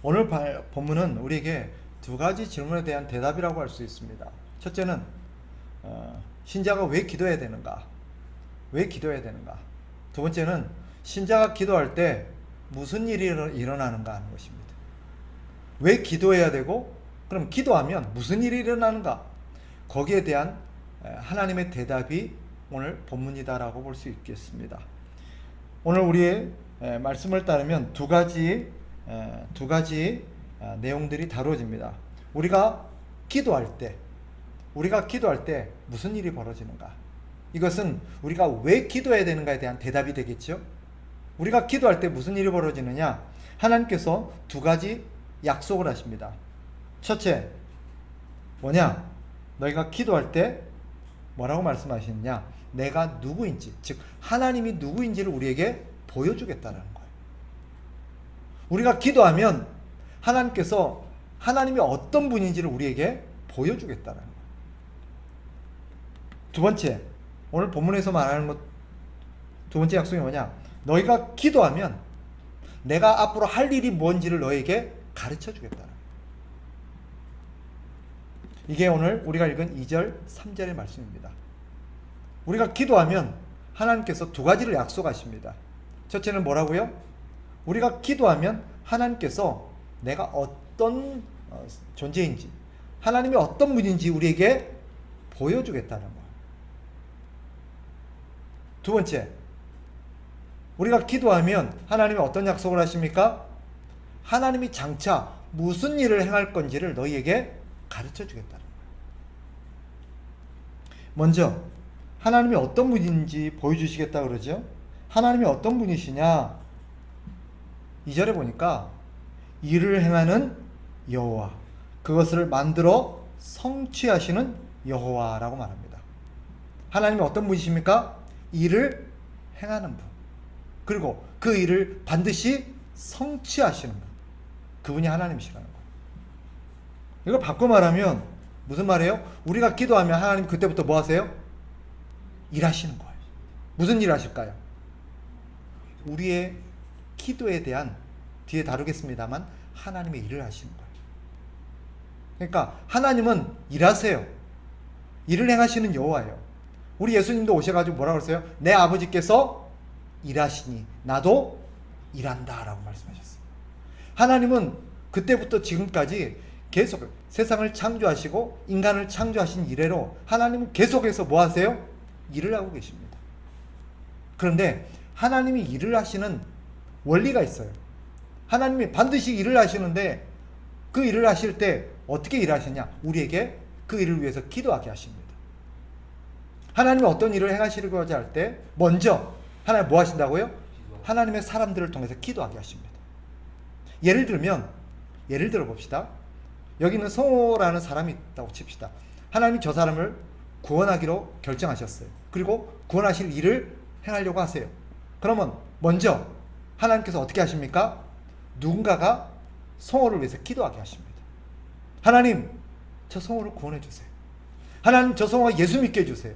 오늘 본문은 우리에게 두 가지 질문에 대한 대답이라고 할 수 있습니다. 첫째는 신자가 왜 기도해야 되는가? 왜 기도해야 되는가? 두 번째는 신자가 기도할 때 무슨 일이 일어나는가 하는 것입니다. 왜 기도해야 되고, 그럼 기도하면 무슨 일이 일어나는가? 거기에 대한 하나님의 대답이 오늘 본문이다라고 볼 수 있겠습니다. 오늘 우리의 말씀을 따르면 두 가지 내용들이 다루어집니다. 우리가 기도할 때 무슨 일이 벌어지는가? 이것은 우리가 왜 기도해야 되는가에 대한 대답이 되겠죠. 우리가 기도할 때 무슨 일이 벌어지느냐? 하나님께서 두 가지 약속을 하십니다. 첫째, 뭐냐? 너희가 기도할 때 뭐라고 말씀하시느냐? 내가 누구인지, 즉 하나님이 누구인지를 우리에게 보여주겠다는 거예요. 우리가 기도하면 하나님께서 하나님이 어떤 분인지를 우리에게 보여주겠다는 거예요. 두 번째, 오늘 본문에서 말하는 두 번째 약속이 뭐냐? 너희가 기도하면 내가 앞으로 할 일이 뭔지를 너에게 가르쳐 주겠다는 거예요. 이게 오늘 우리가 읽은 2절, 3절의 말씀입니다. 우리가 기도하면 하나님께서 두 가지를 약속하십니다. 첫째는 뭐라고요? 우리가 기도하면 하나님께서 내가 어떤 존재인지, 하나님이 어떤 분인지 우리에게 보여주겠다는 거예요. 두 번째, 우리가 기도하면 하나님이 어떤 약속을 하십니까? 하나님이 장차 무슨 일을 행할 건지를 너희에게 가르쳐 주겠다는 거예요. 먼저 하나님이 어떤 분인지 보여주시겠다 그러죠. 하나님이 어떤 분이시냐? 2절에 보니까 일을 행하는 여호와, 그것을 만들어 성취하시는 여호와라고 말합니다. 하나님이 어떤 분이십니까? 일을 행하는 분, 그리고 그 일을 반드시 성취하시는 분, 그분이 하나님이시라는 거예요. 이걸 바꿔 말하면 무슨 말이에요? 우리가 기도하면 하나님 그때부터 뭐 하세요? 일하시는 거예요. 무슨 일 하실까요? 우리의 기도에 대한, 뒤에 다루겠습니다만, 하나님의 일을 하시는 거예요. 그러니까 하나님은 일하세요. 일을 행하시는 여호와예요. 우리 예수님도 오셔가지고 뭐라고 그랬어요? 내 아버지께서 일하시니 나도 일한다 라고 말씀하셨어요. 하나님은 그때부터 지금까지 계속 세상을 창조하시고 인간을 창조하신 이래로 하나님은 계속해서 뭐 하세요? 일을 하고 계십니다. 그런데 하나님이 일을 하시는 원리가 있어요. 하나님이 반드시 일을 하시는데 그 일을 하실 때 어떻게 일하시냐? 우리에게 그 일을 위해서 기도하게 하십니다. 하나님이 어떤 일을 행하시려고자 할 때 먼저 하나님 뭐 하신다고요? 하나님의 사람들을 통해서 기도하게 하십니다. 예를 들어 봅시다. 여기 있는 성호라는 사람이 있다고 칩시다. 하나님이 저 사람을 구원하기로 결정하셨어요. 그리고 구원하실 일을 행하려고 하세요. 그러면 먼저 하나님께서 어떻게 하십니까? 누군가가 성호를 위해서 기도하게 하십니다. 하나님, 저 성호를 구원해 주세요. 하나님, 저 성호가 예수 믿게 해주세요.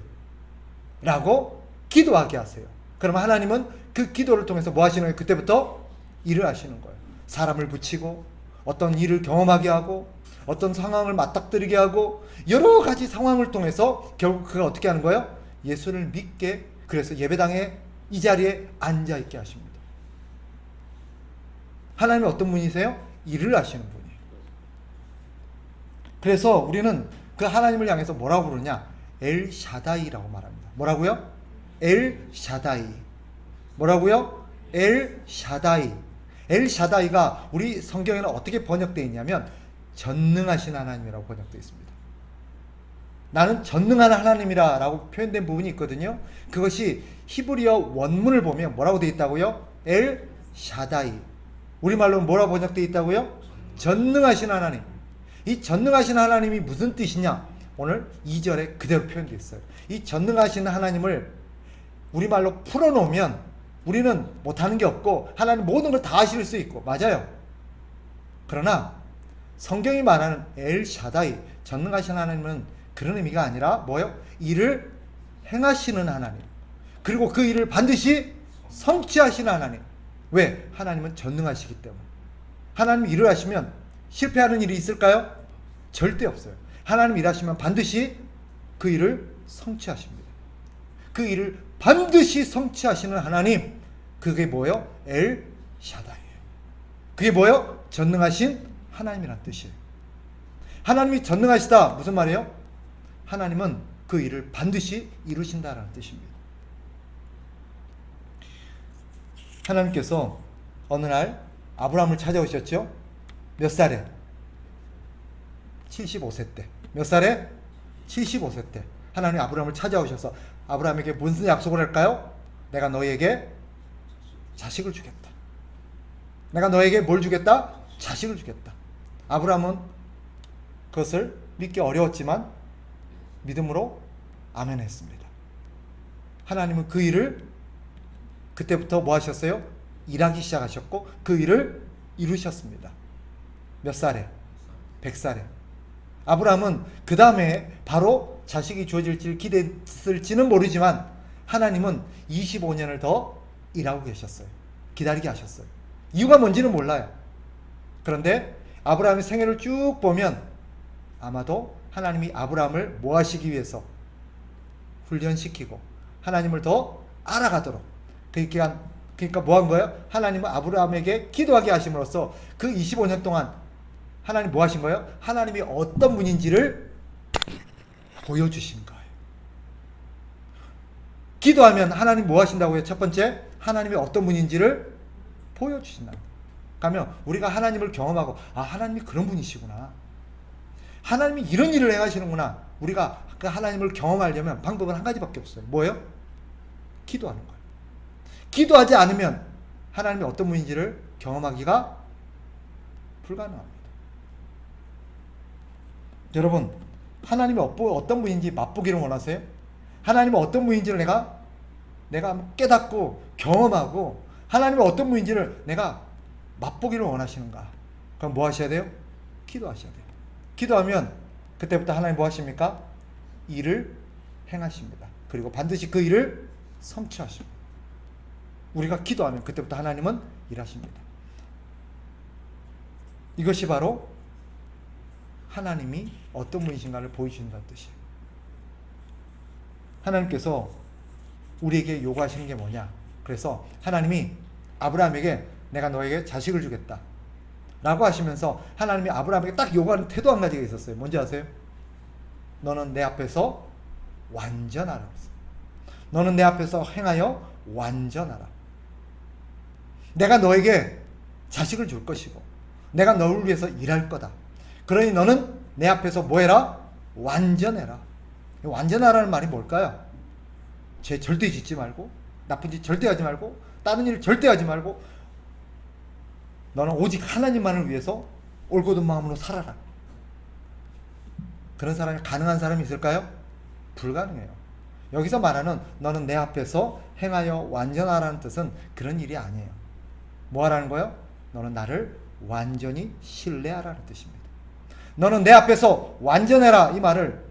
라고 기도하게 하세요. 그러면 하나님은 그 기도를 통해서 뭐 하시는 거예요? 그때부터 일을 하시는 거예요. 사람을 붙이고 어떤 일을 경험하게 하고 어떤 상황을 맞닥뜨리게 하고 여러 가지 상황을 통해서 결국 그가 어떻게 하는 거예요? 예수를 믿게, 그래서 예배당에 이 자리에 앉아있게 하십니다. 하나님이 어떤 분이세요? 일을 하시는 분이에요. 그래서 우리는 그 하나님을 향해서 뭐라고 부르냐? 엘샤다이라고 말합니다. 뭐라고요? 엘샤다이. 뭐라고요? 엘샤다이. 엘샤다이가 우리 성경에는 어떻게 번역되어 있냐면 전능하신 하나님이라고 번역되어 있습니다. 나는 전능한 하나님이라 라고 표현된 부분이 있거든요. 그것이 히브리어 원문을 보면 뭐라고 되어 있다고요? 엘샤다이. 우리말로 뭐라고 번역되어 있다고요? 전능하신 하나님. 이 전능하신 하나님이 무슨 뜻이냐? 오늘 2절에 그대로 표현되어 있어요. 이 전능하신 하나님을 우리말로 풀어놓으면 우리는 못하는 게 없고 하나님 모든 걸 다 하실 수 있고, 맞아요. 그러나 성경이 말하는 엘샤다이, 전능하신 하나님은 그런 의미가 아니라 뭐요? 일을 행하시는 하나님, 그리고 그 일을 반드시 성취하시는 하나님. 왜? 하나님은 전능하시기 때문에. 하나님 일을 하시면 실패하는 일이 있을까요? 절대 없어요. 하나님 일하시면 반드시 그 일을 성취하십니다. 그 일을 반드시 성취하시는 하나님, 그게 뭐예요? 엘 샤다이예요. 그게 뭐예요? 전능하신 하나님이란 뜻이에요. 하나님이 전능하시다 무슨 말이에요? 하나님은 그 일을 반드시 이루신다라는 뜻입니다. 하나님께서 어느 날 아브라함을 찾아오셨죠? 몇 살에? 75세 때. 몇 살에? 75세 때. 하나님이 아브라함을 찾아오셔서 아브라함에게 무슨 약속을 할까요? 내가 너에게 자식을 주겠다. 내가 너에게 뭘 주겠다? 자식을 주겠다. 아브라함은 그것을 믿기 어려웠지만 믿음으로 아멘했습니다. 하나님은 그 일을 그때부터 뭐 하셨어요? 일하기 시작하셨고 그 일을 이루셨습니다. 몇 살에? 100살에. 아브라함은 그 다음에 바로 자식이 주어질지를 기대했을지는 모르지만 하나님은 25년을 더 일하고 계셨어요. 기다리게 하셨어요. 이유가 뭔지는 몰라요. 그런데 아브라함의 생애를 쭉 보면 아마도 하나님이 아브라함을 뭐 하시기 위해서 훈련시키고 하나님을 더 알아가도록, 그러니까 뭐 한 거예요? 하나님은 아브라함에게 기도하게 하심으로써 그 25년 동안 하나님 뭐 하신 거예요? 하나님이 어떤 분인지를 보여주신 거예요. 기도하면 하나님 뭐 하신다고요? 첫 번째, 하나님이 어떤 분인지를 보여주신다. 그러면 우리가 하나님을 경험하고, 아, 하나님이 그런 분이시구나, 하나님이 이런 일을 행하시는구나, 우리가 그 하나님을 경험하려면 방법은 한 가지밖에 없어요. 뭐예요? 기도하는 거예요. 기도하지 않으면 하나님이 어떤 분인지를 경험하기가 불가능합니다. 여러분, 하나님이 어떤 분인지 맛보기를 원하세요? 하나님이 어떤 분인지를 내가 깨닫고 경험하고 하나님이 어떤 분인지를 내가 맛보기를 원하시는가? 그럼 뭐 하셔야 돼요? 기도하셔야 돼요. 기도하면 그때부터 하나님 뭐 하십니까? 일을 행하십니다. 그리고 반드시 그 일을 성취하십니다. 우리가 기도하면 그때부터 하나님은 일하십니다. 이것이 바로 하나님이 어떤 분이신가를 보여주신다는 뜻이에요. 하나님께서 우리에게 요구하시는 게 뭐냐? 그래서 하나님이 아브라함에게 내가 너에게 자식을 주겠다 라고 하시면서 하나님이 아브라함에게 딱 요구하는 태도 한 가지가 있었어요. 뭔지 아세요? 너는 내 앞에서 완전하라. 너는 내 앞에서 행하여 완전하라. 내가 너에게 자식을 줄 것이고 내가 너를 위해서 일할 거다. 그러니 너는 내 앞에서 뭐 해라? 완전해라. 완전하라는 말이 뭘까요? 죄 절대 짓지 말고, 나쁜 짓 절대 하지 말고, 다른 일 절대 하지 말고, 너는 오직 하나님만을 위해서 올곧은 마음으로 살아라. 그런 사람이 가능한 사람이 있을까요? 불가능해요. 여기서 말하는 너는 내 앞에서 행하여 완전하라는 뜻은 그런 일이 아니에요. 뭐 하라는 거예요? 너는 나를 완전히 신뢰하라는 뜻입니다. 너는 내 앞에서 완전해라, 이 말을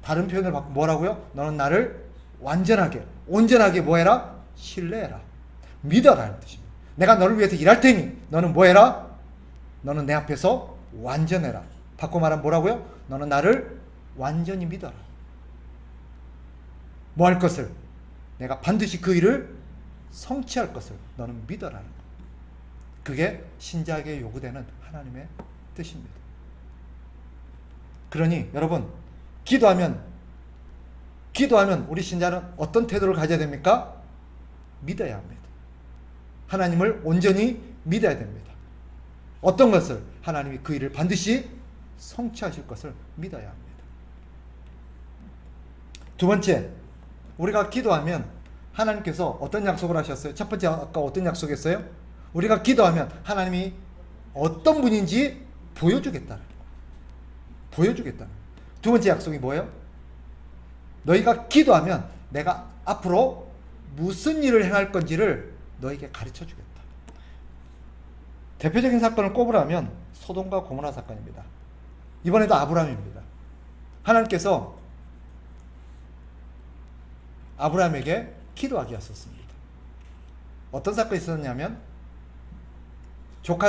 다른 표현을 바꾸면 뭐라고요? 너는 나를 완전하게, 온전하게 뭐 해라? 신뢰해라. 믿어라는 뜻입니다. 내가 너를 위해서 일할 테니 너는 뭐 해라? 너는 내 앞에서 완전해라. 바꿔 말하면 뭐라고요? 너는 나를 완전히 믿어라. 뭐 할 것을? 내가 반드시 그 일을 성취할 것을 너는 믿어라는 것. 그게 신자에게 요구되는 하나님의 뜻입니다. 그러니 여러분, 기도하면 우리 신자는 어떤 태도를 가져야 됩니까? 믿어야 합니다. 하나님을 온전히 믿어야 됩니다. 어떤 것을? 하나님이 그 일을 반드시 성취하실 것을 믿어야 합니다. 두 번째, 우리가 기도하면 하나님께서 어떤 약속을 하셨어요? 첫 번째, 아까 어떤 약속했어요? 우리가 기도하면 하나님이 어떤 분인지 보여주겠다는 두 번째 약속이 뭐예요? 너희가 기도하면 내가 앞으로 무슨 일을 행할 건지를 너에게 가르쳐 주겠다. 대표적인 사건을 꼽으라면 소돔과 고모라 사건입니다. 이번에도 아브라함입니다. 하나님께서 아브라함에게 기도하게 하셨습니다. 어떤 사건이 있었냐면 조카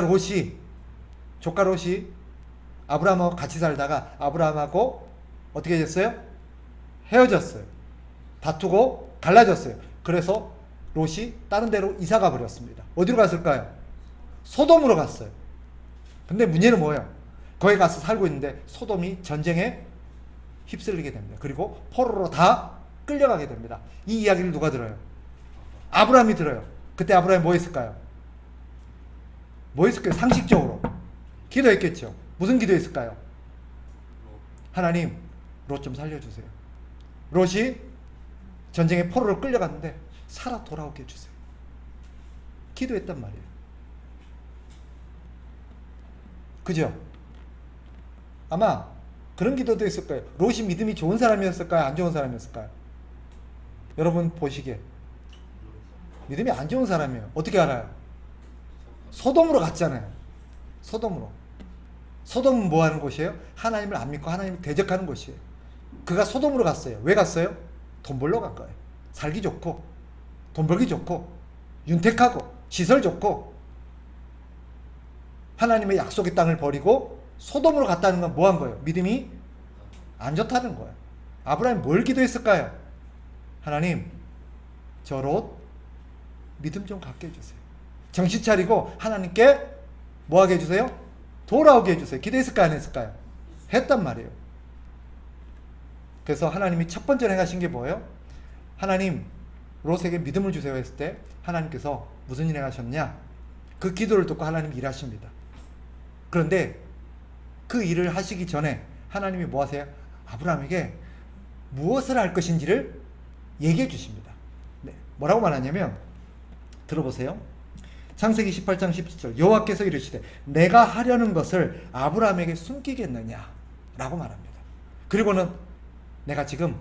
롯이 아브라함하고 같이 살다가 아브라함하고 어떻게 됐어요? 헤어졌어요. 다투고 갈라졌어요. 그래서 롯이 다른 데로 이사가 버렸습니다. 어디로 갔을까요? 소돔으로 갔어요. 근데 문제는 뭐예요? 거기 가서 살고 있는데 소돔이 전쟁에 휩쓸리게 됩니다. 그리고 포로로 다 끌려가게 됩니다. 이 이야기를 누가 들어요? 아브라함이 들어요. 그때 아브라함이 뭐 했을까요? 뭐 했을까요? 상식적으로 기도했겠죠. 무슨 기도했을까요? 하나님, 롯 좀 살려주세요. 롯이 전쟁에 포로로 끌려갔는데 살아 돌아오게 해주세요. 기도했단 말이에요. 그죠? 아마 그런 기도도 있을 거예요. 롯이 믿음이 좋은 사람이었을까요? 안 좋은 사람이었을까요? 여러분 보시기에 믿음이 안 좋은 사람이에요. 어떻게 알아요? 소돔으로 갔잖아요. 소돔은 뭐 하는 곳이에요? 하나님을 안 믿고 하나님을 대적하는 곳이에요. 그가 소돔으로 갔어요. 왜 갔어요? 돈 벌러 간 거예요. 살기 좋고 돈 벌기 좋고 윤택하고 시설 좋고 하나님의 약속의 땅을 버리고 소돔으로 갔다는 건 뭐 한 거예요? 믿음이 안 좋다는 거예요. 아브라함이 뭘 기도했을까요? 하나님, 저 롯 믿음 좀 갖게 해주세요. 정신 차리고 하나님께 뭐 하게 해주세요? 돌아오게 해주세요. 기도했을까요? 안 했을까요? 했단 말이에요. 그래서 하나님이 첫 번째로 행하신 게 뭐예요? 하나님, 롯에게 믿음을 주세요 했을 때 하나님께서 무슨 일 행하셨냐? 그 기도를 듣고 하나님이 일하십니다. 그런데 그 일을 하시기 전에 하나님이 뭐 하세요? 아브라함에게 무엇을 할 것인지를 얘기해 주십니다. 네. 뭐라고 말하냐면 들어보세요. 창세기 18장 17절 여호와께서 이르시되 내가 하려는 것을 아브라함에게 숨기겠느냐 라고 말합니다. 그리고는 내가 지금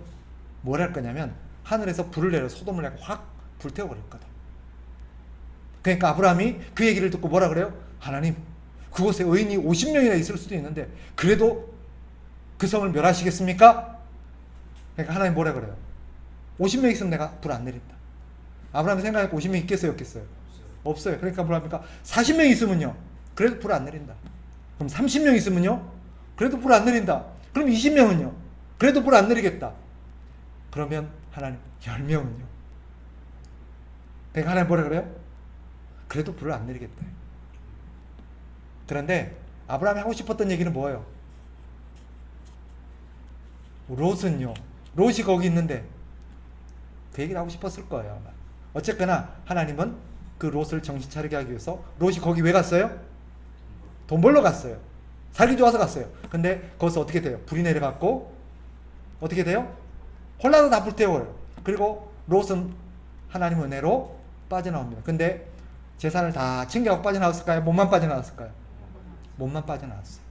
뭘 할 거냐면 하늘에서 불을 내려 소돔을 내가 확 불태워버릴 거다. 그러니까 아브라함이 그 얘기를 듣고 뭐라 그래요? 하나님, 그곳에 의인이 50명이나 있을 수도 있는데 그래도 그 성을 멸하시겠습니까? 그러니까 하나님 뭐라 그래요? 50명 있으면 내가 불 안 내린다. 아브라함이 생각하니까 50명 있겠어요? 없겠어요? 없어요. 그러니까 뭐랍니까? 40명 있으면요 그래도 불 안 내린다. 그럼 30명 있으면요 그래도 불 안 내린다. 그럼 20명은요 그래도 불 안 내리겠다. 그러면 하나님 10명은요. 그러니까 하나님 뭐라 그래요? 그래도 불을 안 내리겠다. 그런데 아브라함이 하고 싶었던 얘기는 뭐예요? 롯이 거기 있는데 그 얘기를 하고 싶었을 거예요 아마. 어쨌거나 하나님은 그 롯을 정신 차리게 하기 위해서 롯이 거기 왜 갔어요? 돈 벌러 갔어요. 살기 좋아서 갔어요. 근데 거기서 어떻게 돼요? 불이 내려갔고 어떻게 돼요? 홀라도 다 불태워요. 그리고 롯은 하나님 은혜로 빠져나옵니다. 근데 재산을 다 챙겨가고 빠져나왔을까요? 몸만 빠져나왔을까요? 몸만 빠져나왔어요.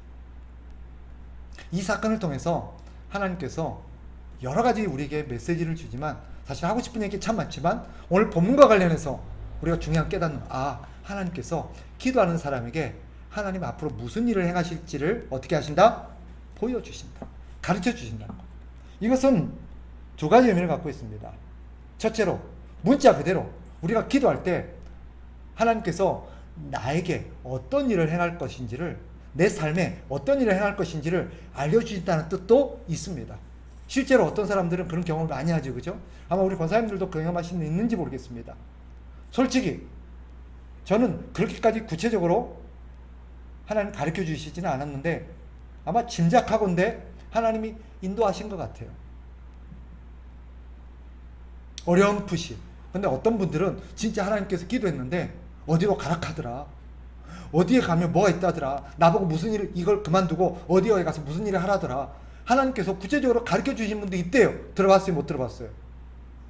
이 사건을 통해서 하나님께서 여러 가지 우리에게 메시지를 주지만 사실 하고 싶은 얘기 참 많지만 오늘 본문과 관련해서 우리가 중요한 깨닫는 하나님께서 기도하는 사람에게 하나님 앞으로 무슨 일을 행하실지를 어떻게 하신다? 보여주신다. 가르쳐 주신다는 것. 이것은 두 가지 의미를 갖고 있습니다. 첫째로 문자 그대로 우리가 기도할 때 하나님께서 나에게 어떤 일을 행할 것인지를 내 삶에 어떤 일을 행할 것인지를 알려주신다는 뜻도 있습니다. 실제로 어떤 사람들은 그런 경험을 많이 하죠. 그죠? 아마 우리 권사님들도 경험하시는 분 있는지 모르겠습니다. 솔직히 저는 그렇게까지 구체적으로 하나님 가르쳐 주시지는 않았는데 아마 짐작하건대 하나님이 인도하신 것 같아요. 어렴풋이. 근데 어떤 분들은 진짜 하나님께서 기도했는데 어디로 가라 하더라. 어디에 가면 뭐가 있다더라. 나보고 무슨 일을 이걸 그만두고 어디에 가서 무슨 일을 하라더라. 하나님께서 구체적으로 가르쳐 주신 분도 있대요. 들어봤어요? 못 들어봤어요?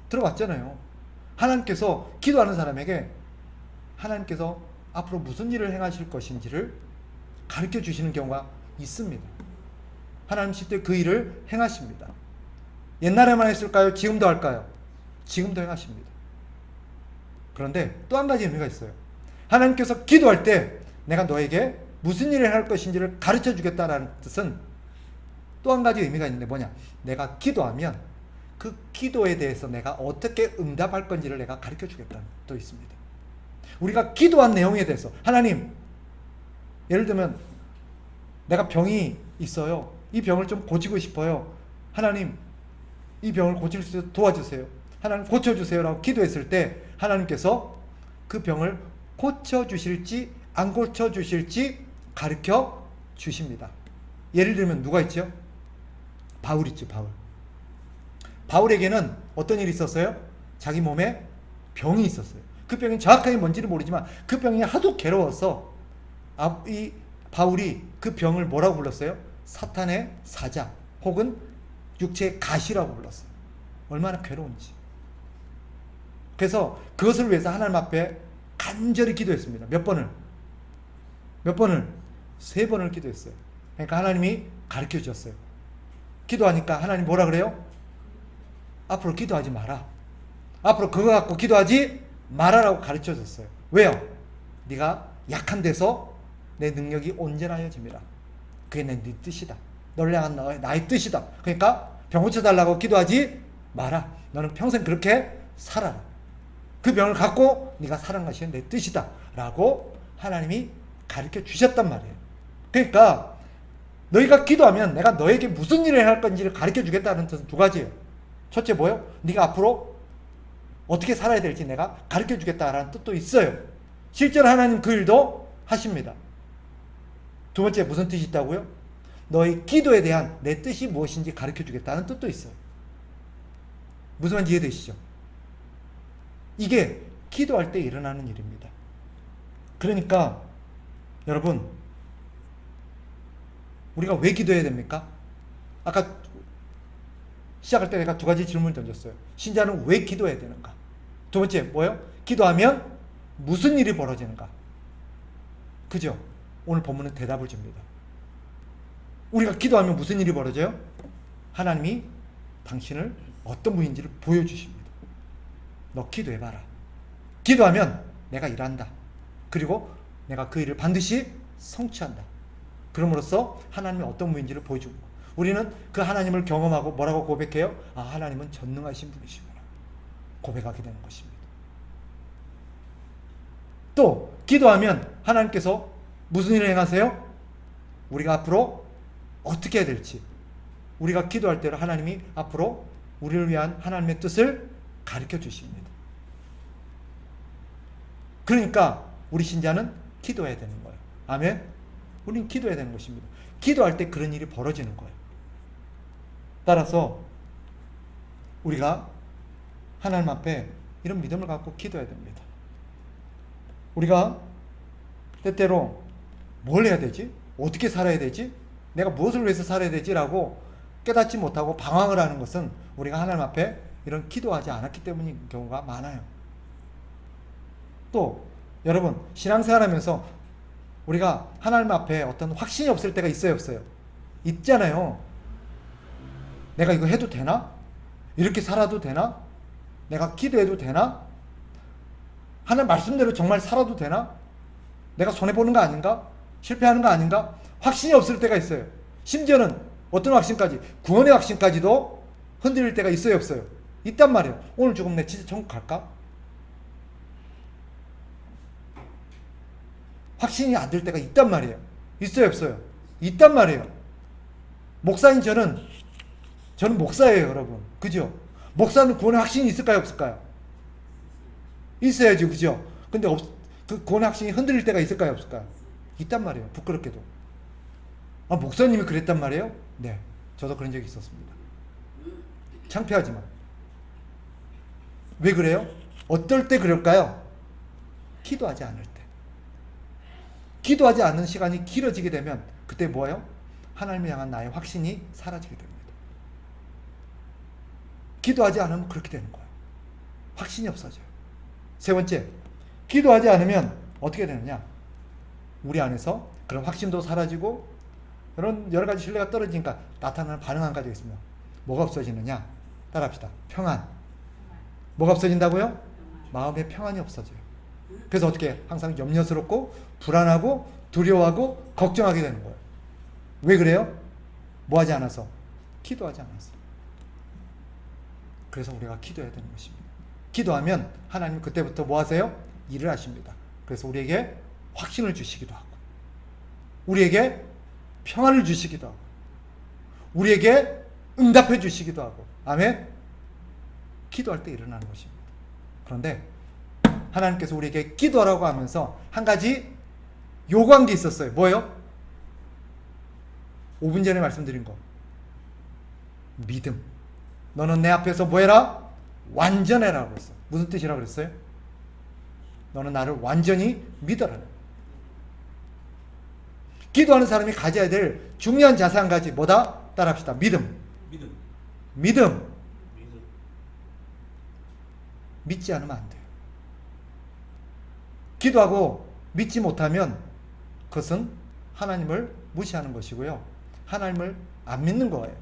들어봤잖아요. 하나님께서 기도하는 사람에게 하나님께서 앞으로 무슨 일을 행하실 것인지를 가르쳐 주시는 경우가 있습니다. 하나님 실제 그 일을 행하십니다. 옛날에만 했을까요? 지금도 할까요? 지금도 행하십니다. 그런데 또 한 가지 의미가 있어요. 하나님께서 기도할 때 내가 너에게 무슨 일을 할 것인지를 가르쳐 주겠다라는 뜻은 또 한 가지 의미가 있는데 뭐냐? 내가 기도하면 그 기도에 대해서 내가 어떻게 응답할 건지를 내가 가르쳐 주겠다는 뜻도 있습니다. 우리가 기도한 내용에 대해서 하나님 예를 들면 내가 병이 있어요. 이 병을 좀 고치고 싶어요. 하나님, 이 병을 고칠 수 있도록 도와주세요. 하나님 고쳐주세요 라고 기도했을 때 하나님께서 그 병을 고쳐주실지 안 고쳐주실지 가르쳐 주십니다. 예를 들면 누가 있죠? 바울 있죠. 바울에게는 어떤 일이 있었어요? 자기 몸에 병이 있었어요. 그 병이 정확하게 뭔지는 모르지만 그 병이 하도 괴로워서 이 바울이 그 병을 뭐라고 불렀어요? 사탄의 사자 혹은 육체의 가시라고 불렀어요. 얼마나 괴로운지. 그래서 그것을 위해서 하나님 앞에 간절히 기도했습니다. 몇 번을? 3번을 기도했어요. 그러니까 하나님이 가르쳐 주셨어요. 기도하니까 하나님 뭐라 그래요? 앞으로 기도하지 마라. 앞으로 그거 갖고 기도하지 마라라고 가르쳐 줬어요. 왜요? 네가 약한 데서 내 능력이 온전하여집니다. 그게 내 뜻이다. 너를 향한 나의 뜻이다. 그러니까 병 고쳐달라고 기도하지 마라. 너는 평생 그렇게 살아라. 그 병을 갖고 네가 사는 것이 내 뜻이다 라고 하나님이 가르쳐 주셨단 말이에요. 그러니까 너희가 기도하면 내가 너에게 무슨 일을 할 건지를 가르쳐 주겠다는 뜻은 2가지예요. 첫째 뭐예요? 네가 앞으로 어떻게 살아야 될지 내가 가르쳐 주겠다라는 뜻도 있어요. 실제로 하나님 그 일도 하십니다. 2번째 무슨 뜻이 있다고요? 너희 기도에 대한 내 뜻이 무엇인지 가르쳐 주겠다는 뜻도 있어요. 무슨 말인지 이해되시죠? 이게 기도할 때 일어나는 일입니다. 그러니까 여러분, 우리가 왜 기도해야 됩니까? 아까 시작할 때 내가 2가지 질문을 던졌어요. 신자는 왜 기도해야 되는가? 2번째 뭐예요? 기도하면 무슨 일이 벌어지는가? 그죠? 오늘 본문은 대답을 줍니다. 우리가 기도하면 무슨 일이 벌어져요? 하나님이 당신을 어떤 분인지를 보여주십니다. 너 기도해봐라. 기도하면 내가 일한다. 그리고 내가 그 일을 반드시 성취한다. 그럼으로써 하나님이 어떤 분인지를 보여주고 우리는 그 하나님을 경험하고 뭐라고 고백해요? 아, 하나님은 전능하신 분이시구나. 고백하게 되는 것입니다. 또 기도하면 하나님께서 무슨 일을 행하세요? 우리가 앞으로 어떻게 해야 될지, 우리가 기도할 때로 하나님이 앞으로 우리를 위한 하나님의 뜻을 가르쳐 주십니다. 그러니까 우리 신자는 기도해야 되는 거예요. 아멘? 우리는 기도해야 되는 것입니다. 기도할 때 그런 일이 벌어지는 거예요. 따라서 우리가 하나님 앞에 이런 믿음을 갖고 기도해야 됩니다. 우리가 때때로 뭘 해야 되지? 어떻게 살아야 되지? 내가 무엇을 위해서 살아야 되지? 라고 깨닫지 못하고 방황을 하는 것은 우리가 하나님 앞에 이런 기도하지 않았기 때문인 경우가 많아요. 또 여러분, 신앙생활하면서 우리가 하나님 앞에 어떤 확신이 없을 때가 있어요, 없어요? 있잖아요. 내가 이거 해도 되나? 이렇게 살아도 되나? 내가 기도해도 되나? 하나님 말씀대로 정말 살아도 되나? 내가 손해보는 거 아닌가? 실패하는 거 아닌가? 확신이 없을 때가 있어요. 심지어는 어떤 확신까지, 구원의 확신까지도 흔들릴 때가 있어요, 없어요? 있단 말이에요. 오늘 죽으면 내 진짜 천국 갈까? 확신이 안 될 때가 있단 말이에요. 있어요, 없어요? 있단 말이에요. 목사인 저는 목사예요, 여러분. 그죠? 목사는 구원의 확신이 있을까요, 없을까요? 있어야죠, 그죠? 근데 그 구원의 확신이 흔들릴 때가 있을까요, 없을까요? 있단 말이에요. 부끄럽게도. 아, 목사님이 그랬단 말이에요? 네, 저도 그런 적이 있었습니다. 창피하지만. 왜 그래요? 어떨 때 그럴까요? 기도하지 않을 때. 기도하지 않는 시간이 길어지게 되면 그때 뭐예요? 하나님을 향한 나의 확신이 사라지게 됩니다. 기도하지 않으면 그렇게 되는 거예요. 확신이 없어져요. 3번째, 기도하지 않으면 어떻게 되느냐? 우리 안에서 그런 확신도 사라지고 그런 여러 가지 신뢰가 떨어지니까 나타나는 반응 한 가지가 있습니다. 뭐가 없어지느냐? 따라합시다. 평안. 뭐가 없어진다고요? 마음의 평안이 없어져요. 그래서 어떻게 항상 염려스럽고 불안하고 두려워하고 걱정하게 되는 거예요. 왜 그래요? 뭐 하지 않아서? 기도하지 않아서. 그래서 우리가 기도해야 되는 것입니다. 기도하면 하나님 그때부터 뭐 하세요? 일을 하십니다. 그래서 우리에게 확신을 주시기도 하고 우리에게 평안을 주시기도 하고 우리에게 응답해 주시기도 하고 아멘. 기도할 때 일어나는 것입니다. 그런데 하나님께서 우리에게 기도하라고 하면서 한 가지 요구한 게 있었어요. 뭐예요? 5분 전에 말씀드린 거. 믿음. 너는 내 앞에서 뭐 해라? 완전해라 그랬어. 무슨 뜻이라고 그랬어요? 너는 나를 완전히 믿어라. 기도하는 사람이 가져야 될 중요한 자세 한 가지 뭐다? 따라합시다. 믿음. 믿지 않으면 안 돼요. 기도하고 믿지 못하면 그것은 하나님을 무시하는 것이고요. 하나님을 안 믿는 거예요.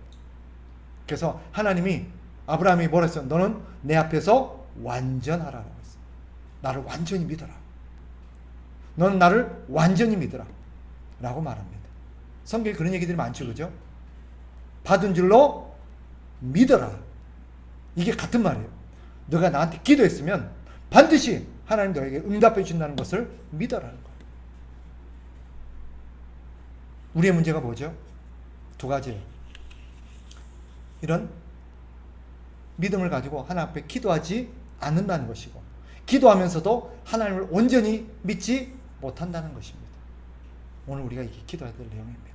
그래서 하나님이 아브라함이 뭐라 했어요? 너는 내 앞에서 완전하라고 했어요. 나를 완전히 믿어라. 너는 나를 완전히 믿어라. 라고 말합니다. 성경에 그런 얘기들이 많죠. 그죠? 받은 줄로 믿어라. 이게 같은 말이에요. 너가 나한테 기도했으면 반드시 하나님 너에게 응답해 준다는 것을 믿어라는 거예요. 우리의 문제가 뭐죠? 두 가지예요. 이런 믿음을 가지고 하나님 앞에 기도하지 않는다는 것이고 기도하면서도 하나님을 온전히 믿지 못한다는 것입니다. 오늘 우리가 이게 기도해야 될 내용입니다.